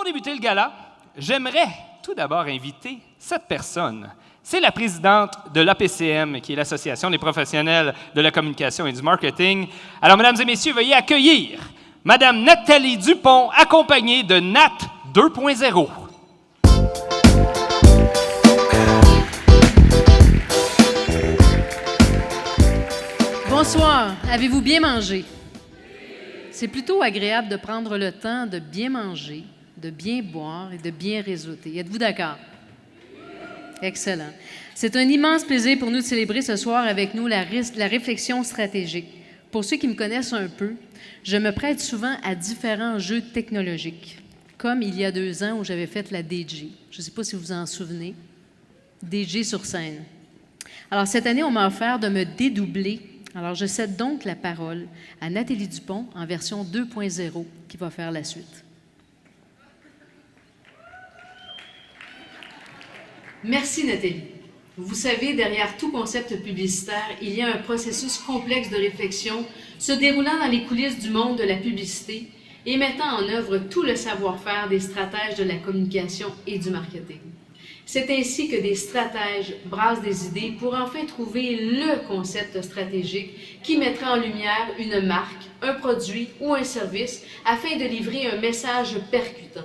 Pour débuter le gala, j'aimerais tout d'abord inviter cette personne. C'est la présidente de l'APCM, qui est l'Association des professionnels de la communication et du marketing. Alors, mesdames et messieurs, veuillez accueillir Madame Nathalie Dupont, accompagnée de Nat 2.0. Bonsoir, avez-vous bien mangé? C'est plutôt agréable de prendre le temps de bien manger, de bien boire et de bien réseauter. Êtes-vous d'accord? Excellent. C'est un immense plaisir pour nous de célébrer ce soir avec nous la réflexion stratégique. Pour ceux qui me connaissent un peu, je me prête souvent à différents jeux technologiques, comme il y a 2 ans où j'avais fait la DJ. Je ne sais pas si vous vous en souvenez. DJ sur scène. Alors, cette année, on m'a offert de me dédoubler. Alors, je cède donc la parole à Nathalie Dupont en version 2.0 qui va faire la suite. Merci, Nathalie. Vous savez, derrière tout concept publicitaire, il y a un processus complexe de réflexion se déroulant dans les coulisses du monde de la publicité et mettant en œuvre tout le savoir-faire des stratèges de la communication et du marketing. C'est ainsi que des stratèges brassent des idées pour enfin trouver le concept stratégique qui mettra en lumière une marque, un produit ou un service afin de livrer un message percutant.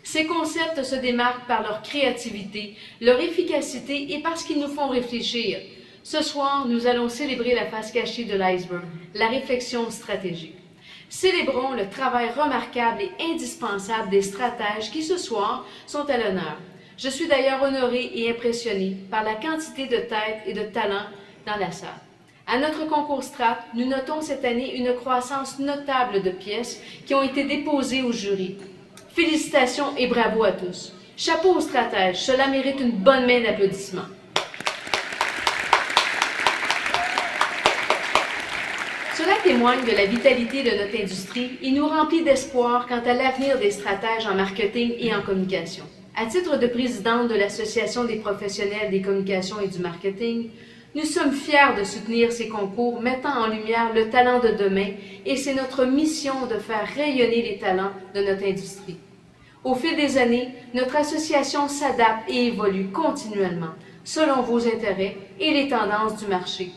Ces concepts se démarquent par leur créativité, leur efficacité et parce qu'ils nous font réfléchir. Ce soir, nous allons célébrer la face cachée de l'iceberg, la réflexion stratégique. Célébrons le travail remarquable et indispensable des stratèges qui, ce soir, sont à l'honneur. Je suis d'ailleurs honorée et impressionnée par la quantité de têtes et de talents dans la salle. À notre concours Strat, nous notons cette année une croissance notable de pièces qui ont été déposées au jury. Félicitations et bravo à tous. Chapeau aux stratèges, cela mérite une bonne main d'applaudissements. Cela témoigne de la vitalité de notre industrie et nous remplit d'espoir quant à l'avenir des stratèges en marketing et en communication. À titre de présidente de l'Association des professionnels des communications et du marketing, nous sommes fiers de soutenir ces concours mettant en lumière le talent de demain et c'est notre mission de faire rayonner les talents de notre industrie. Au fil des années, notre association s'adapte et évolue continuellement selon vos intérêts et les tendances du marché.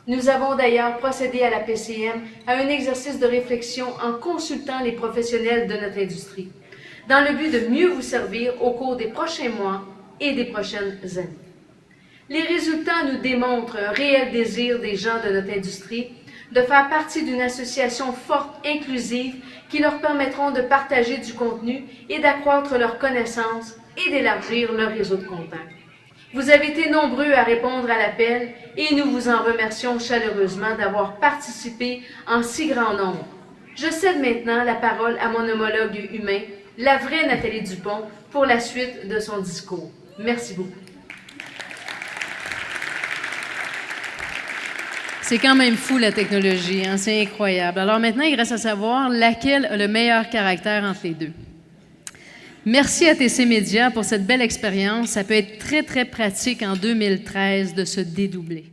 Nous avons d'ailleurs procédé à la PCM à un exercice de réflexion en consultant les professionnels de notre industrie, dans le but de mieux vous servir au cours des prochains mois et des prochaines années. Les résultats nous démontrent un réel désir des gens de notre industrie de faire partie d'une association forte, inclusive, qui leur permettront de partager du contenu et d'accroître leurs connaissances et d'élargir leur réseau de contacts. Vous avez été nombreux à répondre à l'appel et nous vous en remercions chaleureusement d'avoir participé en si grand nombre. Je cède maintenant la parole à mon homologue humain, la vraie Nathalie Dupont, pour la suite de son discours. Merci beaucoup. C'est quand même fou, la technologie, hein? C'est incroyable. Alors maintenant, il reste à savoir laquelle a le meilleur caractère entre les deux. Merci à TC Média pour cette belle expérience. Ça peut être très, très pratique en 2013 de se dédoubler.